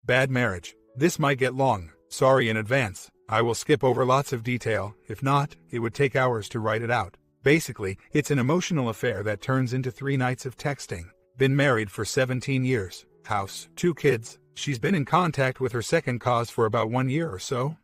Bad marriage. This might get long. Sorry in advance. I will skip over lots of detail. If not, it would take hours to write it out. Basically, it's an emotional affair that turns into 3 nights of texting. Been married for 17 years. House, 2 kids. She's been in contact with her second cause for about 1 year or so.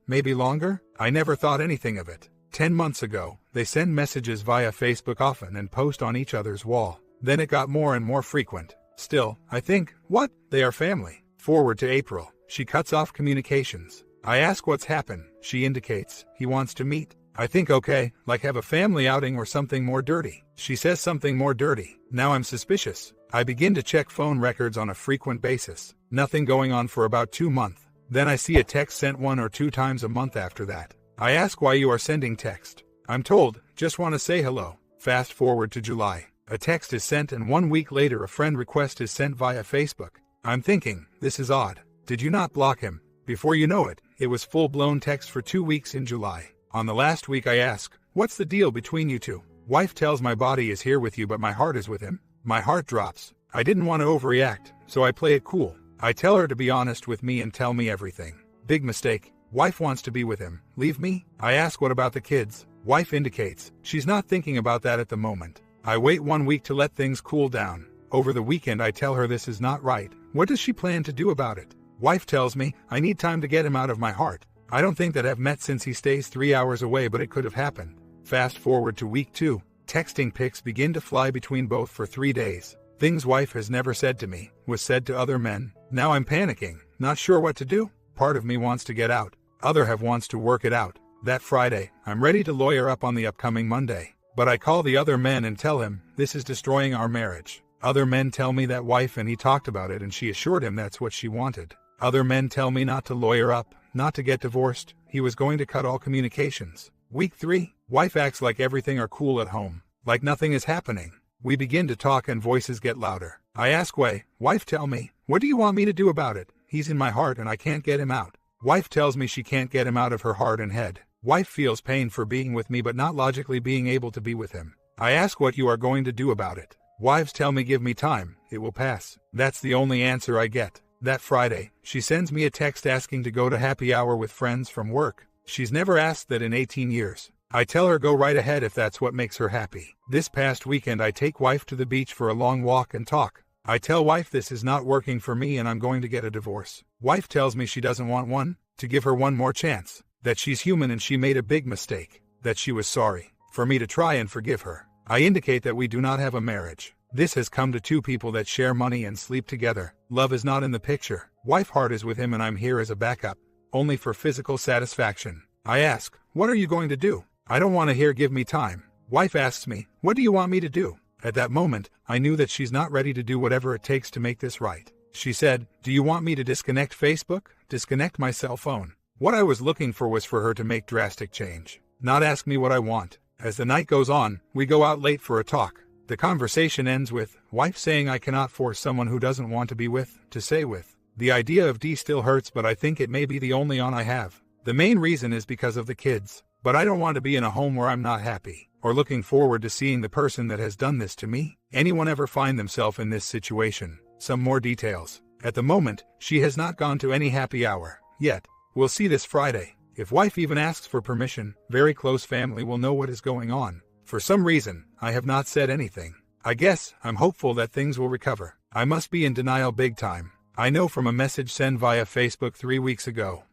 Maybe longer? I never thought anything of it. 10 months ago, they send messages via Facebook often and post on each other's wall. Then it got more and more frequent. Still, I think, what? They are family. Forward to April. She cuts off communications. I ask what's happened. She indicates he wants to meet. I think okay, like have a family outing or something more dirty. She says something more dirty. Now I'm suspicious. I begin to check phone records on a frequent basis. Nothing going on for about 2 months. Then I see a text sent 1 or 2 times a month after that. I ask why you are sending text. I'm told, just want to say hello. Fast forward to July. A text is sent and 1 week later a friend request is sent via Facebook. I'm thinking, this is odd. Did you not block him? Before you know it, it was full-blown text for 2 weeks in July. On the last week I ask, what's the deal between you two? Wife tells my body is here with you but my heart is with him. My heart drops. I didn't want to overreact, so I play it cool. I tell her to be honest with me and tell me everything. Big mistake. Wife wants to be with him. Leave me? I ask what about the kids? Wife indicates she's not thinking about that at the moment. I wait 1 week to let things cool down. Over the weekend I tell her this is not right. What does she plan to do about it? Wife tells me I need time to get him out of my heart. I don't think that I've met since he stays 3 hours away, but it could have happened. Fast forward to week 2. Texting pics begin to fly between both for 3 days. Things wife has never said to me, was said to other men. Now I'm panicking, not sure what to do. Part of me wants to get out. Other half wants to work it out. That Friday, I'm ready to lawyer up on the upcoming Monday. But I call the other men and tell him, this is destroying our marriage. Other men tell me that wife and he talked about it and she assured him that's what she wanted. Other men tell me not to lawyer up, not to get divorced. He was going to cut all communications. Week 3, wife acts like everything are cool at home. Like nothing is happening. We begin to talk and voices get louder. I ask why. Wife tell me, what do you want me to do about it? He's in my heart and I can't get him out. Wife tells me she can't get him out of her heart and head. Wife feels pain for being with me but not logically being able to be with him. I ask what you are going to do about it. Wives tell me give me time, it will pass. That's the only answer I get. That Friday, she sends me a text asking to go to happy hour with friends from work. She's never asked that in 18 years. I tell her go right ahead if that's what makes her happy. This past weekend I take wife to the beach for a long walk and talk. I tell wife this is not working for me and I'm going to get a divorce. Wife tells me she doesn't want one, to give her one more chance, that she's human and she made a big mistake, that she was sorry, for me to try and forgive her. I indicate that we do not have a marriage. This has come to 2 people that share money and sleep together. Love is not in the picture. Wife heart is with him and I'm here as a backup, only for physical satisfaction. I ask, what are you going to do? I don't want to hear give me time. Wife asks me, what do you want me to do? At that moment, I knew that she's not ready to do whatever it takes to make this right. She said, do you want me to disconnect Facebook? Disconnect my cell phone? What I was looking for was for her to make drastic change, not ask me what I want. As the night goes on, we go out late for a talk. The conversation ends with, wife saying I cannot force someone who doesn't want to be with, to stay with. The idea of D still hurts but I think it may be the only on I have. The main reason is because of the kids. But I don't want to be in a home where I'm not happy, or looking forward to seeing the person that has done this to me. Anyone ever find themselves in this situation? Some more details. At the moment, she has not gone to any happy hour, yet. We'll see this Friday. If wife even asks for permission, very close family will know what is going on. For some reason, I have not said anything. I guess, I'm hopeful that things will recover. I must be in denial big time. I know from a message sent via Facebook 3 weeks ago.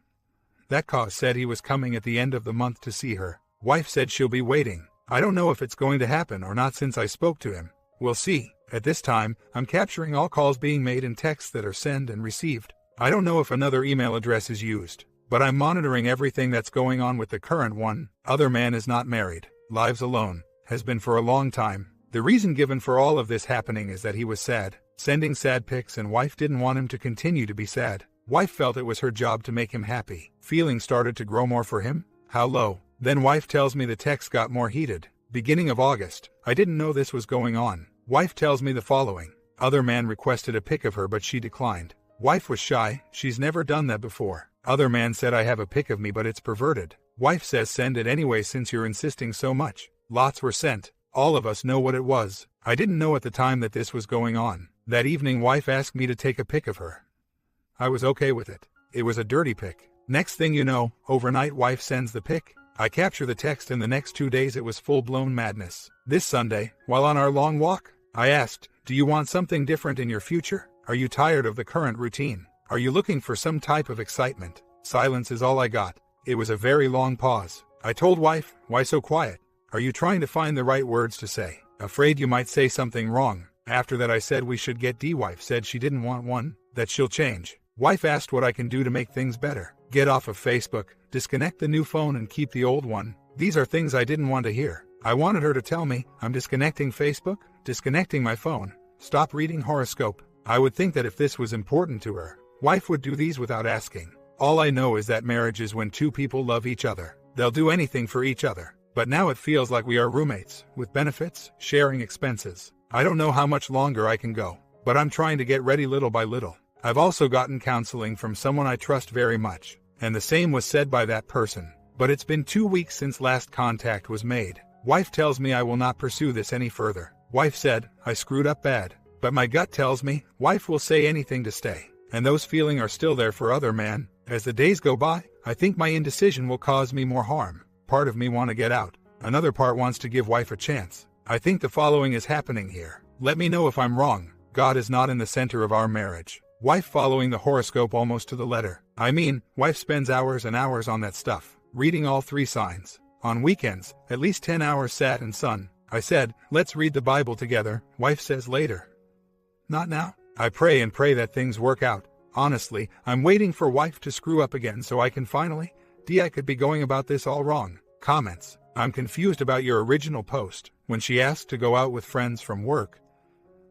That cause said he was coming at the end of the month to see her. Wife said she'll be waiting. I don't know if it's going to happen or not since I spoke to him. We'll see. At this time, I'm capturing all calls being made and texts that are sent and received. I don't know if another email address is used, but I'm monitoring everything that's going on with the current one. Other man is not married, lives alone, has been for a long time. The reason given for all of this happening is that he was sad, sending sad pics and wife didn't want him to continue to be sad. Wife felt it was her job to make him happy. Feelings started to grow more for him. How low? Then wife tells me the text got more heated. Beginning of August. I didn't know this was going on. Wife tells me the following. Other man requested a pic of her but she declined. Wife was shy, she's never done that before. Other man said I have a pic of me but it's perverted. Wife says send it anyway since you're insisting so much. Lots were sent. All of us know what it was. I didn't know at the time that this was going on. That evening wife asked me to take a pic of her. I was okay with it. It was a dirty pic. Next thing you know, overnight wife sends the pic. I capture the text and the next 2 days it was full-blown madness. This Sunday, while on our long walk, I asked, "Do you want something different in your future? Are you tired of the current routine? Are you looking for some type of excitement?" Silence is all I got. It was a very long pause. I told wife, "Why so quiet? Are you trying to find the right words to say? Afraid you might say something wrong?" After that I said we should get D. Wife said she didn't want one, that she'll change. Wife asked what I can do to make things better. Get off of Facebook, disconnect the new phone and keep the old one. These are things I didn't want to hear. I wanted her to tell me, I'm disconnecting Facebook, disconnecting my phone, stop reading horoscope. I would think that if this was important to her, wife would do these without asking. All I know is that marriage is when two people love each other. They'll do anything for each other. But now it feels like we are roommates, with benefits, sharing expenses. I don't know how much longer I can go, but I'm trying to get ready little by little. I've also gotten counseling from someone I trust very much, and the same was said by that person. But it's been 2 weeks since last contact was made. Wife tells me I will not pursue this any further. Wife said, I screwed up bad. But my gut tells me, wife will say anything to stay. And those feelings are still there for other man. As the days go by, I think my indecision will cause me more harm. Part of me want to get out. Another part wants to give wife a chance. I think the following is happening here. Let me know if I'm wrong. God is not in the center of our marriage. Wife following the horoscope almost to the letter. I mean, wife spends hours and hours on that stuff, reading all 3 signs. On weekends, at least 10 hours sat and sun. I said, let's read the Bible together. Wife says later. Not now. I pray and pray that things work out. Honestly, I'm waiting for wife to screw up again so I can finally. I could be going about this all wrong. Comments. I'm confused about your original post. When she asked to go out with friends from work,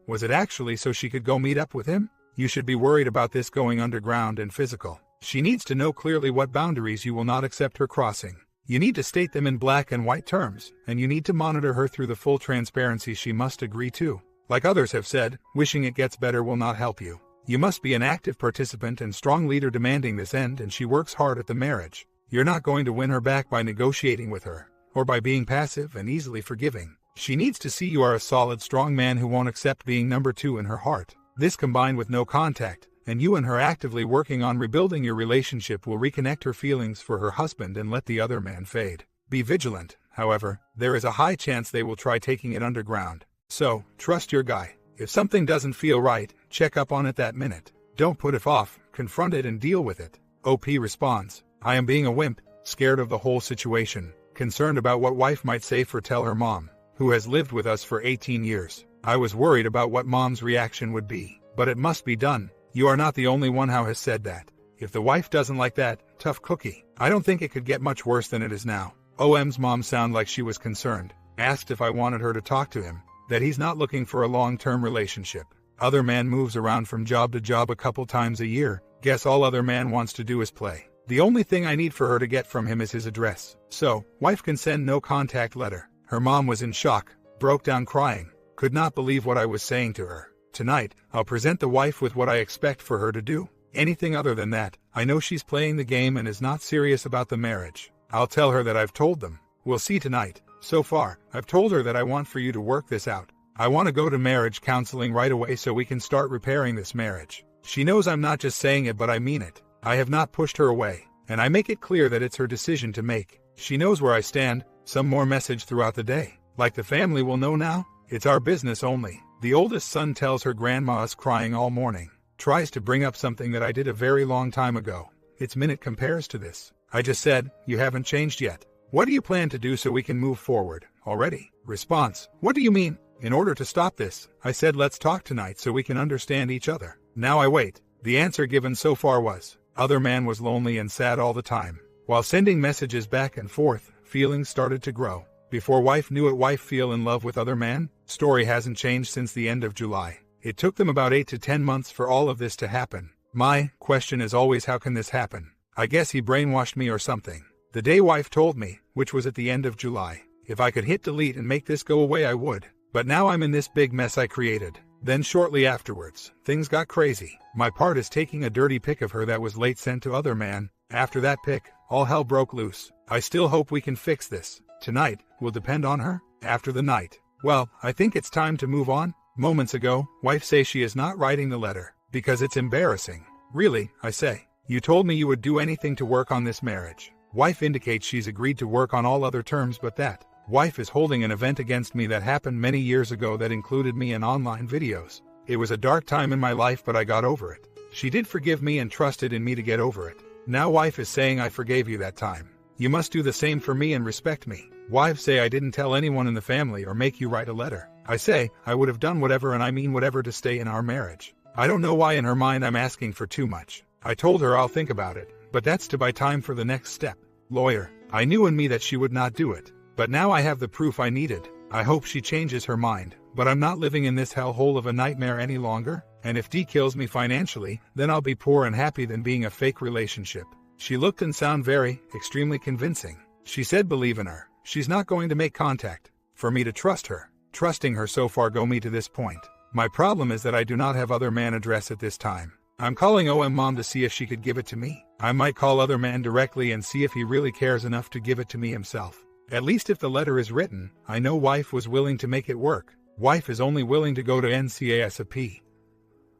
was it actually so she could go meet up with him? You should be worried about this going underground and physical. She needs to know clearly what boundaries you will not accept her crossing. You need to state them in black and white terms, and you need to monitor her through the full transparency she must agree to. Like others have said, wishing it gets better will not help you. You must be an active participant and strong leader demanding this end, and she works hard at the marriage. You're not going to win her back by negotiating with her, or by being passive and easily forgiving. She needs to see you are a solid, strong man who won't accept being number 2 in her heart. This combined with no contact, and you and her actively working on rebuilding your relationship will reconnect her feelings for her husband and let the other man fade. Be vigilant, however, there is a high chance they will try taking it underground. So, trust your guy. If something doesn't feel right, check up on it that minute. Don't put it off, confront it and deal with it. OP responds, I am being a wimp, scared of the whole situation, concerned about what wife might say for tell her mom, who has lived with us for 18 years. I was worried about what mom's reaction would be, but it must be done. You are not the only one who has said that. If the wife doesn't like that, tough cookie. I don't think it could get much worse than it is now. OM's mom sounded like she was concerned, asked if I wanted her to talk to him, that he's not looking for a long-term relationship. Other man moves around from job to job a couple times a year. Guess all other man wants to do is play. The only thing I need for her to get from him is his address. So, wife can send no contact letter. Her mom was in shock, broke down crying, could not believe what I was saying to her. Tonight, I'll present the wife with what I expect for her to do. Anything other than that, I know she's playing the game and is not serious about the marriage. I'll tell her that I've told them. We'll see tonight. So far, I've told her that I want for you to work this out. I want to go to marriage counseling right away so we can start repairing this marriage. She knows I'm not just saying it but I mean it. I have not pushed her away, and I make it clear that it's her decision to make. She knows where I stand. Some more message throughout the day. Like the family will know now, it's our business only. The oldest son tells her grandma is crying all morning. Tries to bring up something that I did a very long time ago. Its minute compares to this. I just said, you haven't changed yet. What do you plan to do so we can move forward? Already? Response, what do you mean? In order to stop this, I said let's talk tonight so we can understand each other. Now I wait. The answer given so far was, other man was lonely and sad all the time. While sending messages back and forth, feelings started to grow. Before wife knew it, wife feel in love with other man. Story hasn't changed since the end of July. It took them about 8 to 10 months for all of this to happen. My question is always, how can this happen? I guess he brainwashed me or something. The day wife told me, which was at the end of July, if I could hit delete and make this go away I would. But now I'm in this big mess I created. Then shortly afterwards, things got crazy. My part is taking a dirty pic of her that was late sent to other man. After that pic, all hell broke loose. I still hope we can fix this. Tonight will depend on her. After the night, well, I think it's time to move on. Moments ago, wife says she is not writing the letter because it's embarrassing. Really, I say. You told me you would do anything to work on this marriage. Wife indicates she's agreed to work on all other terms but that. Wife is holding an event against me that happened many years ago that included me in online videos. It was a dark time in my life, but I got over it. She did forgive me and trusted in me to get over it. Now wife is saying I forgave you that time. You must do the same for me and respect me. Wives say I didn't tell anyone in the family or make you write a letter. I say I would have done whatever, and I mean whatever, to stay in our marriage. I don't know why in her mind I'm asking for too much. I told her I'll think about it, but that's to buy time for the next step. Lawyer. I knew in me that she would not do it, but now I have the proof I needed. I hope she changes her mind, but I'm not living in this hellhole of a nightmare any longer, and if D kills me financially, then I'll be poor and happy than being a fake relationship. She looked and sounded extremely convincing. She said believe in her. She's not going to make contact. For me to trust her. Trusting her so far got me to this point. My problem is that I do not have other man address at this time. I'm calling OM mom to see if she could give it to me. I might call other man directly and see if he really cares enough to give it to me himself. At least if the letter is written, I know wife was willing to make it work. Wife is only willing to go to NCASP.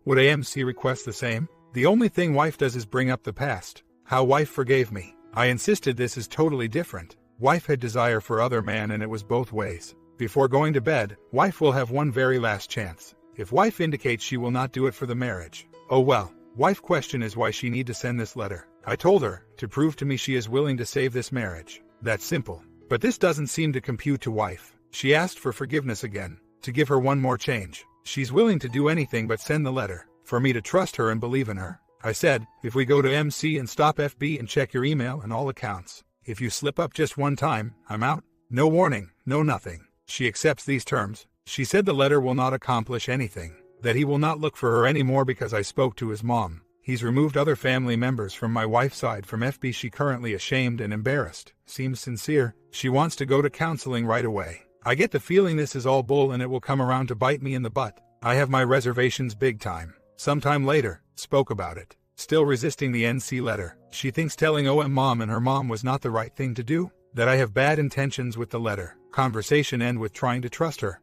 Would AMC request the same? The only thing wife does is bring up the past. How wife forgave me. I insisted this is totally different. Wife had desire for other man and it was both ways. Before going to bed, wife will have one very last chance. If wife indicates she will not do it for the marriage, oh well. Wife question is why she need to send this letter. I told her, to prove to me she is willing to save this marriage. That's simple. But this doesn't seem to compute to wife. She asked for forgiveness again, to give her one more change. She's willing to do anything but send the letter, for me to trust her and believe in her. I said, if we go to MC and stop FB and check your email and all accounts, if you slip up just one time, I'm out. No warning, no nothing. She accepts these terms. She said the letter will not accomplish anything, that he will not look for her anymore because I spoke to his mom. He's removed other family members from my wife's side from FB. She currently ashamed and embarrassed. Seems sincere. She wants to go to counseling right away. I get the feeling this is all bull and it will come around to bite me in the butt. I have my reservations big time. Sometime later, spoke about it. Still resisting the NC letter. She thinks telling OM mom and her mom was not the right thing to do. That I have bad intentions with the letter. Conversation end with trying to trust her.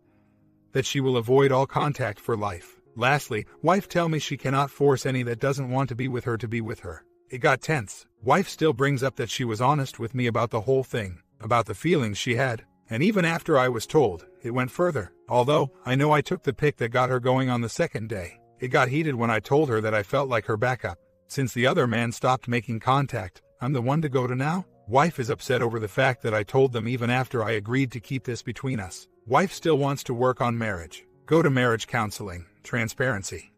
That she will avoid all contact for life. Lastly, wife tell me she cannot force any that doesn't want to be with her to be with her. It got tense. Wife still brings up that she was honest with me about the whole thing, about the feelings she had, and even after I was told, it went further. Although, I know I took the pic that got her going on the second day. It got heated when I told her that I felt like her backup. Since the other man stopped making contact, I'm the one to go to now? Wife is upset over the fact that I told them even after I agreed to keep this between us. Wife still wants to work on marriage. Go to marriage counseling. Transparency.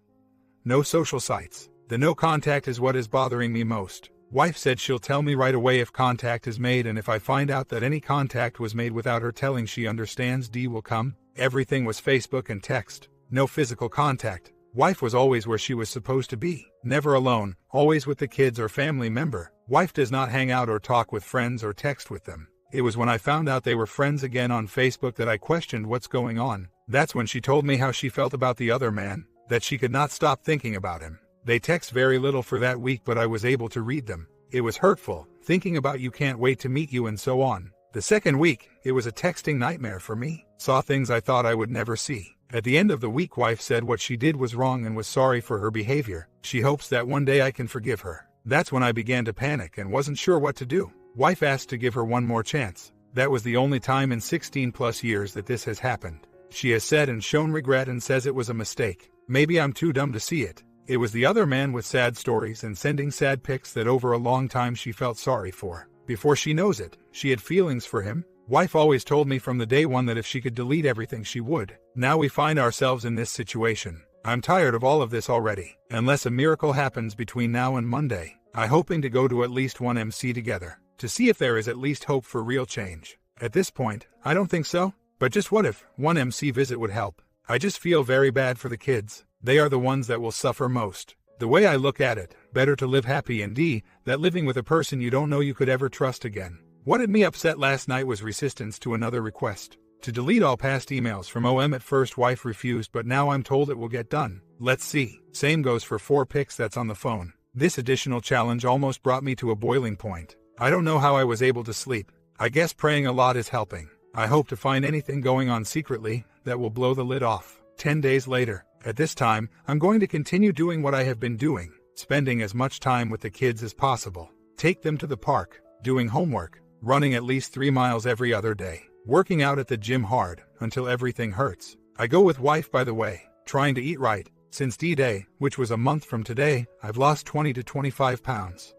No social sites. The no contact is what is bothering me most. Wife said she'll tell me right away if contact is made, and if I find out that any contact was made without her telling, she understands D will come. Everything was Facebook and text. No physical contact. Wife was always where she was supposed to be. Never alone, always with the kids or family member. Wife does not hang out or talk with friends or text with them. It was when I found out they were friends again on Facebook that I questioned what's going on. That's when she told me how she felt about the other man, that she could not stop thinking about him. They text very little for that week, but I was able to read them. It was hurtful, thinking about you, can't wait to meet you and so on. The second week, it was a texting nightmare for me. Saw things I thought I would never see. At the end of the week, wife said what she did was wrong and was sorry for her behavior. She hopes that one day I can forgive her. That's when I began to panic and wasn't sure what to do. Wife asked to give her one more chance. That was the only time in 16 plus years that this has happened. She has said and shown regret and says it was a mistake. Maybe I'm too dumb to see it. It was the other man with sad stories and sending sad pics that over a long time she felt sorry for. Before she knows it, she had feelings for him. Wife always told me from the day one that if she could delete everything she would. Now we find ourselves in this situation. I'm tired of all of this already. Unless a miracle happens between now and Monday, I'm hoping to go to at least one MC together, to see if there is at least hope for real change. At this point, I don't think so, but just what if one MC visit would help? I just feel very bad for the kids. They are the ones that will suffer most. The way I look at it, better to live happy and D, that living with a person you don't know you could ever trust again. What had me upset last night was resistance to another request. To delete all past emails from OM. At first wife refused, but now I'm told it will get done. Let's see. Same goes for 4 pics that's on the phone. This additional challenge almost brought me to a boiling point. I don't know how I was able to sleep. I guess praying a lot is helping. I hope to find anything going on secretly that will blow the lid off. 10 days later. At this time, I'm going to continue doing what I have been doing. spending as much time with the kids as possible. Take them to the park, doing homework, running at least 3 miles every other day, working out at the gym hard until everything hurts. I go with wife, by the way, trying to eat right. Since D-Day, which was a month from today, I've lost 20 to 25 pounds.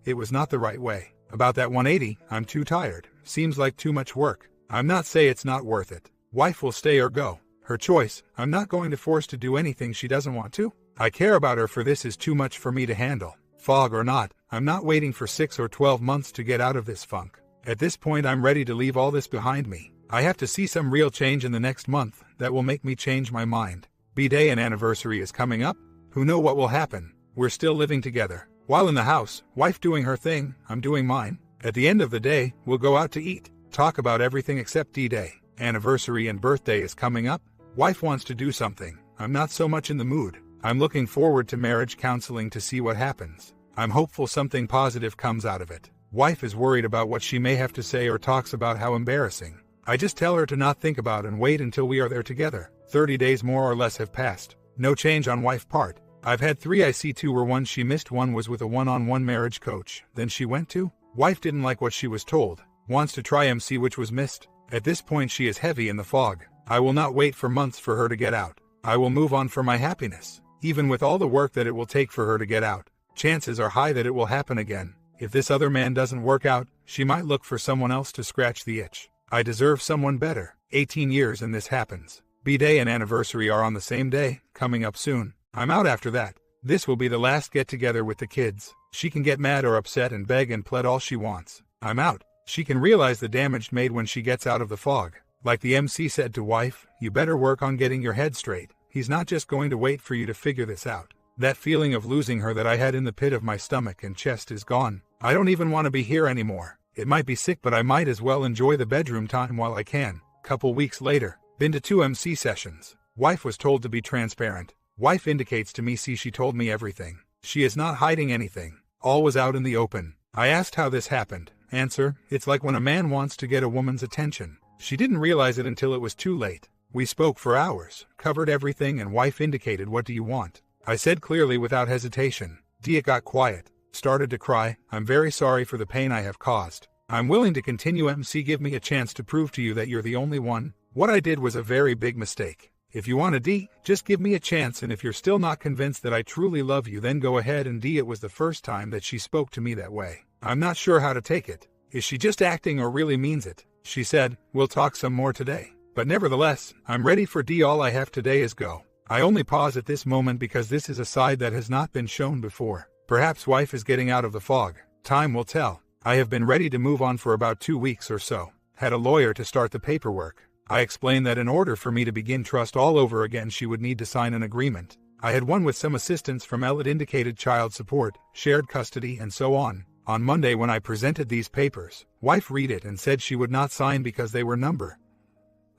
It was not the right way. About that 180, I'm too tired. Seems like too much work. I'm not say it's not worth it. Wife will stay or go. Her choice. I'm not going to force to do anything she doesn't want to. I care about her, for this is too much for me to handle. Fog or not, I'm not waiting for 6 or 12 months to get out of this funk. At this point, I'm ready to leave all this behind me. I have to see some real change in the next month that will make me change my mind. B-Day and anniversary is coming up. Who know what will happen? We're still living together. While in the house, wife doing her thing, I'm doing mine. At the end of the day, we'll go out to eat, talk about everything except D-Day. Anniversary and birthday is coming up. Wife wants to do something. I'm not so much in the mood. I'm looking forward to marriage counseling to see what happens. I'm hopeful something positive comes out of it. Wife is worried about what she may have to say or talks about how embarrassing. I just tell her to not think about and wait until we are there together. 30 days more or less have passed. No change on wife part. I've had 3 I see 2 were ones she missed. One was with a one-on-one marriage coach. Then she went to. Wife didn't like what she was told. Wants to try MC, which was missed. At this point she is heavy in the fog. I will not wait for months for her to get out. I will move on for my happiness. Even with all the work that it will take for her to get out, chances are high that it will happen again. If this other man doesn't work out, she might look for someone else to scratch the itch. I deserve someone better. 18 years and this happens. B-Day and anniversary are on the same day, coming up soon. I'm out after that. This will be the last get-together with the kids. She can get mad or upset and beg and plead all she wants. I'm out. She can realize the damage made when she gets out of the fog. Like the MC said to wife, you better work on getting your head straight. He's not just going to wait for you to figure this out. That feeling of losing her that I had in the pit of my stomach and chest is gone. I don't even want to be here anymore. It might be sick, but I might as well enjoy the bedroom time while I can. Couple weeks later, been to 2 MC sessions. Wife was told to be transparent. Wife indicates to me, see, she told me everything. She is not hiding anything. All was out in the open. I asked how this happened. Answer, it's like when a man wants to get a woman's attention. She didn't realize it until it was too late. We spoke for hours, covered everything, and wife indicated, what do you want? I said clearly without hesitation. Dia got quiet, started to cry. I'm very sorry for the pain I have caused. I'm willing to continue MC. Give me a chance to prove to you that you're the only one. What I did was a very big mistake. If you want a D, just give me a chance, and if you're still not convinced that I truly love you, then go ahead and D. It was the first time that she spoke to me that way. I'm not sure how to take it. Is she just acting or really means it? She said, we'll talk some more today. But nevertheless, I'm ready for D. All I have today is go. I only pause at this moment because this is a side that has not been shown before. Perhaps wife is getting out of the fog. Time will tell. I have been ready to move on for about 2 weeks or so. Had a lawyer to start the paperwork. I explained that in order for me to begin trust all over again, she would need to sign an agreement. I had one with some assistance from Elle. It indicated child support, shared custody, and so on. On Monday when I presented these papers, wife read it and said she would not sign because they were number.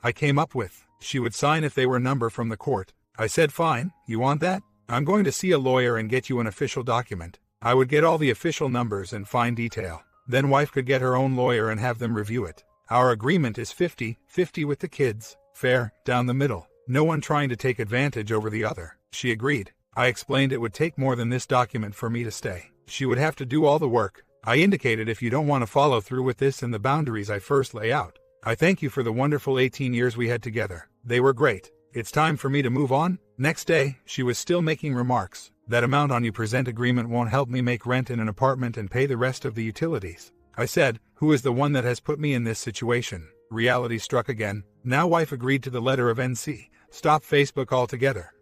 I came up with, she would sign if they were number from the court. I said fine, you want that? I'm going to see a lawyer and get you an official document. I would get all the official numbers and fine detail. Then wife could get her own lawyer and have them review it. Our agreement is 50-50 with the kids. Fair, down the middle. No one trying to take advantage over the other. She agreed. I explained it would take more than this document for me to stay. She would have to do all the work. I indicated, if you don't want to follow through with this and the boundaries I first lay out, I thank you for the wonderful 18 years we had together. They were great. It's time for me to move on. Next day, she was still making remarks. That amount on you present agreement won't help me make rent in an apartment and pay the rest of the utilities. I said, who is the one that has put me in this situation? Reality struck again. Now wife agreed to the letter of NC. Stop Facebook altogether.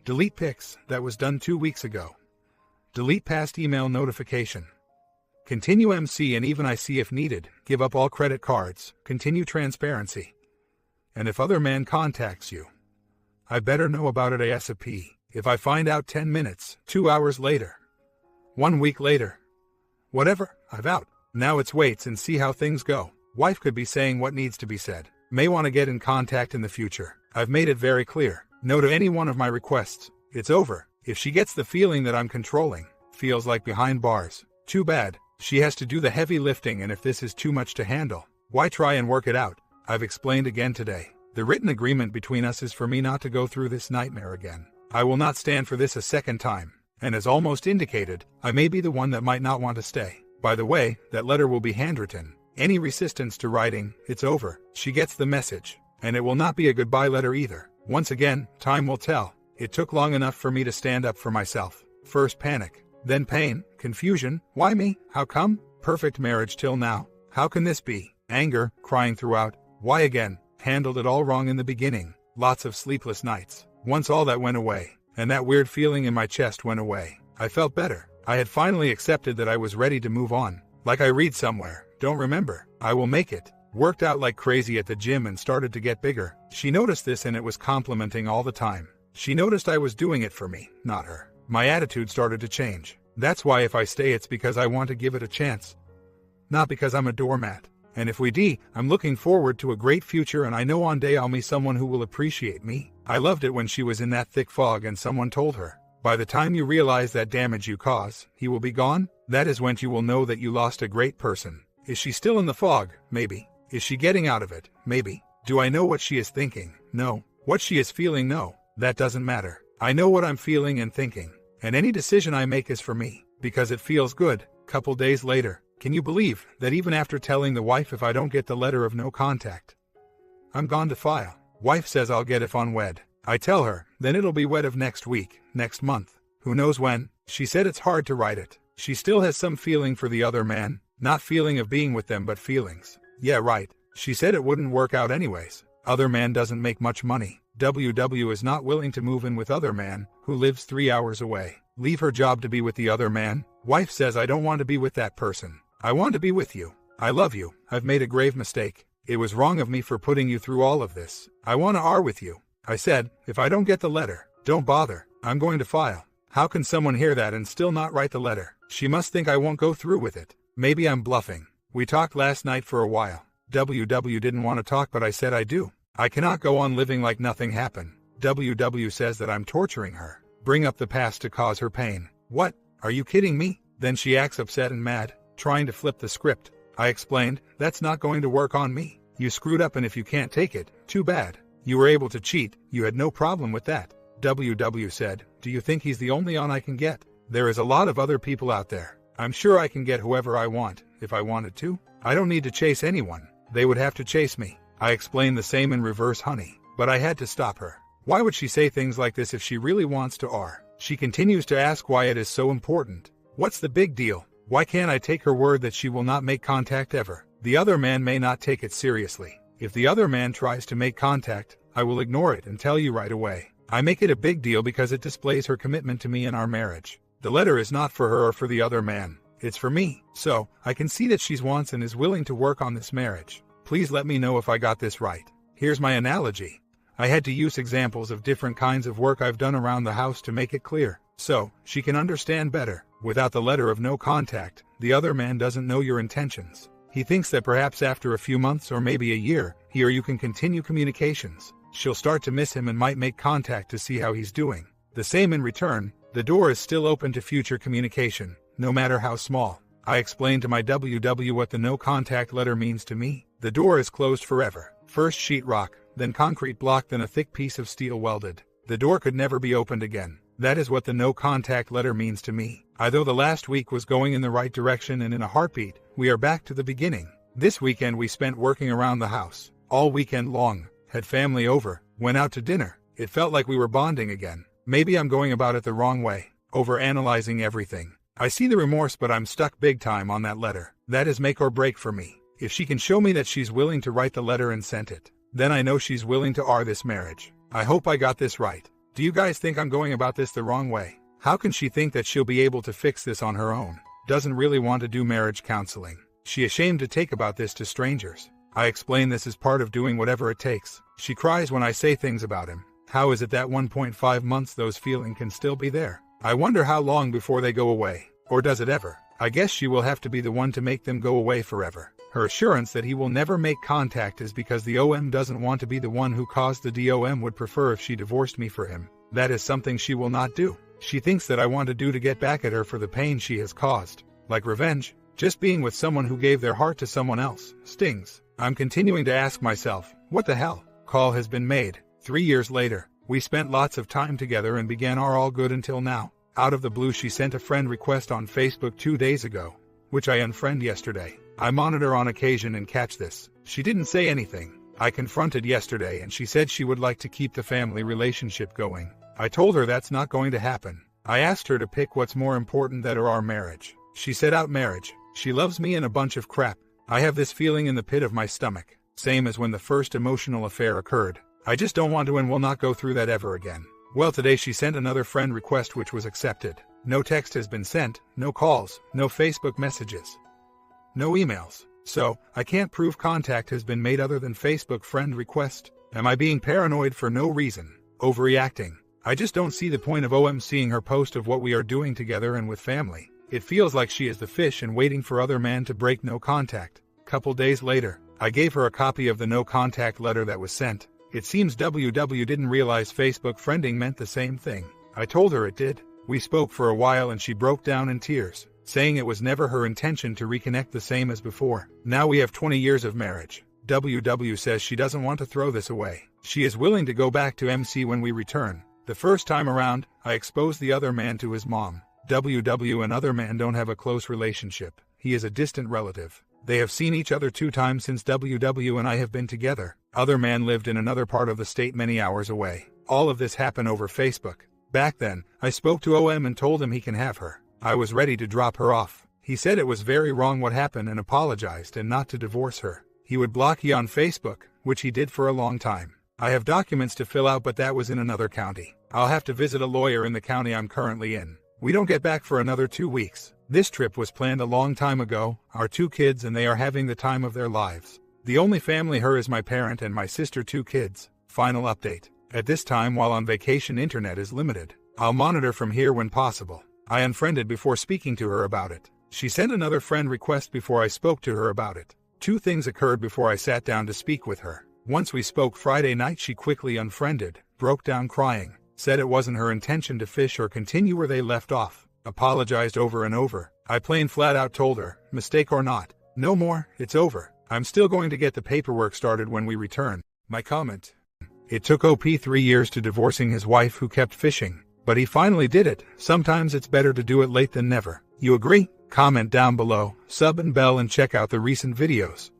Delete pics. That was done 2 weeks ago. Delete past email notification. Continue MC and even IC if needed. Give up all credit cards. Continue transparency. And if other man contacts you, I better know about it ASAP. If I find out 10 minutes, 2 hours later, 1 week later, whatever, I'm out. Now it's waits and see how things go. Wife could be saying what needs to be said. May want to get in contact in the future. I've made it very clear. No to any one of my requests. It's over. If she gets the feeling that I'm controlling, feels like behind bars, too bad. She has to do the heavy lifting, and if this is too much to handle, why try and work it out? I've explained again today. The written agreement between us is for me not to go through this nightmare again. I will not stand for this a second time. and as almost indicated, I may be the one that might not want to stay. By the way, that letter will be handwritten. Any resistance to writing, it's over. She gets the message. And it will not be a goodbye letter either. Once again, time will tell. It took long enough for me to stand up for myself. First panic, then pain, confusion. Why me? How come? Perfect marriage till now. How can this be? Anger, crying throughout. Why again? Handled it all wrong in the beginning. Lots of sleepless nights. Once all that went away, and that weird feeling in my chest went away, I felt better. I had finally accepted that I was ready to move on. Like I read somewhere, don't remember, I will make it. Worked out like crazy at the gym and started to get bigger. She noticed this and it was complimenting all the time. She noticed I was doing it for me, not her. My attitude started to change. That's why if I stay it's because I want to give it a chance. Not because I'm a doormat. And if we do, I'm looking forward to a great future and I know one day I'll meet someone who will appreciate me. I loved it when she was in that thick fog and someone told her, by the time you realize that damage you cause, he will be gone. That is when you will know that you lost a great person. Is she still in the fog? Maybe. Is she getting out of it? Maybe. Do I know what she is thinking? No. What she is feeling? No. That doesn't matter. I know what I'm feeling and thinking. And any decision I make is for me, because it feels good. Couple days later, can you believe that even after telling the wife if I don't get the letter of no contact, I'm gone to file. Wife says I'll get if on wed. I tell her, then it'll be wed of next week, next month. Who knows when? She said it's hard to write it. She still has some feeling for the other man. Not feeling of being with them but feelings. Yeah, right. She said it wouldn't work out anyways. Other man doesn't make much money. WW is not willing to move in with other man, who lives 3 hours away. Leave her job to be with the other man. Wife says I don't want to be with that person. I want to be with you. I love you. I've made a grave mistake. It was wrong of me for putting you through all of this. I want to are with you. I said, if I don't get the letter, don't bother. I'm going to file. How can someone hear that and still not write the letter? She must think I won't go through with it. Maybe I'm bluffing. We talked last night for a while. WW didn't want to talk but I said I do. I cannot go on living like nothing happened. WW says that I'm torturing her. Bring up the past to cause her pain. What? Are you kidding me? Then she acts upset and mad, trying to flip the script. I explained, that's not going to work on me. You screwed up and if you can't take it, too bad. You were able to cheat, you had no problem with that. WW said, do you think he's the only on I can get? There is a lot of other people out there. I'm sure I can get whoever I want, if I wanted to. I don't need to chase anyone. They would have to chase me. I explained the same in reverse, honey. But I had to stop her. Why would she say things like this if she really wants to are? She continues to ask why it is so important. What's the big deal? Why can't I take her word that she will not make contact ever? The other man may not take it seriously. If the other man tries to make contact, I will ignore it and tell you right away. I make it a big deal because it displays her commitment to me and our marriage. The letter is not for her or for the other man. It's for me. So, I can see that she wants and is willing to work on this marriage. Please let me know if I got this right. Here's my analogy. I had to use examples of different kinds of work I've done around the house to make it clear, so she can understand better. Without the letter of no contact, the other man doesn't know your intentions. He thinks that perhaps after a few months or maybe a year, he or you can continue communications. She'll start to miss him and might make contact to see how he's doing. The same in return, the door is still open to future communication, no matter how small. I explained to my WW what the no contact letter means to me. The door is closed forever. First sheetrock, then concrete block, then a thick piece of steel welded. The door could never be opened again. That is what the no contact letter means to me. Although the last week was going in the right direction and in a heartbeat, we are back to the beginning. This weekend we spent working around the house. All weekend long. Had family over. Went out to dinner. It felt like we were bonding again. Maybe I'm going about it the wrong way. Overanalyzing everything. I see the remorse but I'm stuck big time on that letter. That is make or break for me. If she can show me that she's willing to write the letter and send it, then I know she's willing to are this marriage. I hope I got this right. Do you guys think I'm going about this the wrong way? How can she think that she'll be able to fix this on her own? Doesn't really want to do marriage counseling. She ashamed to take about this to strangers. I explain this is part of doing whatever it takes. She cries when I say things about him. How is it that 1.5 months those feelings can still be there? I wonder how long before they go away. Or does it ever? I guess she will have to be the one to make them go away forever. Her assurance that he will never make contact is because the OM doesn't want to be the one who caused the DOM would prefer if she divorced me for him. That is something she will not do. She thinks that I want to do to get back at her for the pain she has caused. Like revenge. Just being with someone who gave their heart to someone else stings. I'm continuing to ask myself, what the hell? Call has been made. 3 years later, we spent lots of time together and began our all good until now. Out of the blue she sent a friend request on Facebook 2 days ago, which I unfriend yesterday. I monitor on occasion and catch this. She didn't say anything. I confronted yesterday and she said she would like to keep the family relationship going. I told her that's not going to happen. I asked her to pick what's more important, that or our marriage. She said out marriage. She loves me and a bunch of crap. I have this feeling in the pit of my stomach, same as when the first emotional affair occurred. I just don't want to and will not go through that ever again. Well, today she sent another friend request which was accepted. No text has been sent, no calls, no Facebook messages, no emails. So, I can't prove contact has been made other than Facebook friend request. Am I being paranoid for no reason? Overreacting? I just don't see the point of seeing her post of what we are doing together and with family. It feels like she is the fish and waiting for other man to break no contact. Couple days later, I gave her a copy of the no contact letter that was sent. It seems WW didn't realize Facebook friending meant the same thing. I told her it did. We spoke for a while and she broke down in tears, saying it was never her intention to reconnect the same as before. Now we have 20 years of marriage. WW says she doesn't want to throw this away. She is willing to go back to MC when we return. The first time around, I exposed the other man to his mom. WW and other man don't have a close relationship. He is a distant relative. They have seen each other 2 times since WW and I have been together. Other man lived in another part of the state many hours away. All of this happened over Facebook. Back then, I spoke to and told him he can have her. I was ready to drop her off. He said it was very wrong what happened and apologized and not to divorce her. He would block you on Facebook, which he did for a long time. I have documents to fill out, but that was in another county. I'll have to visit a lawyer in the county I'm currently in. We don't get back for another 2 weeks. This trip was planned a long time ago, our 2 kids and they are having the time of their lives. The only family her is my parent and my sister 2 kids. Final update. At this time while on vacation internet is limited. I'll monitor from here when possible. I unfriended before speaking to her about it. She sent another friend request before I spoke to her about it. 2 things occurred before I sat down to speak with her. Once we spoke Friday night, she quickly unfriended, broke down crying, said it wasn't her intention to fish or continue where they left off, apologized over and over. I plain flat out told her, mistake or not, no more, it's over. I'm still going to get the paperwork started when we return. My comment. It took OP 3 years to divorcing his wife who kept fishing, but he finally did it. Sometimes it's better to do it late than never. You agree? Comment down below, sub and bell and check out the recent videos.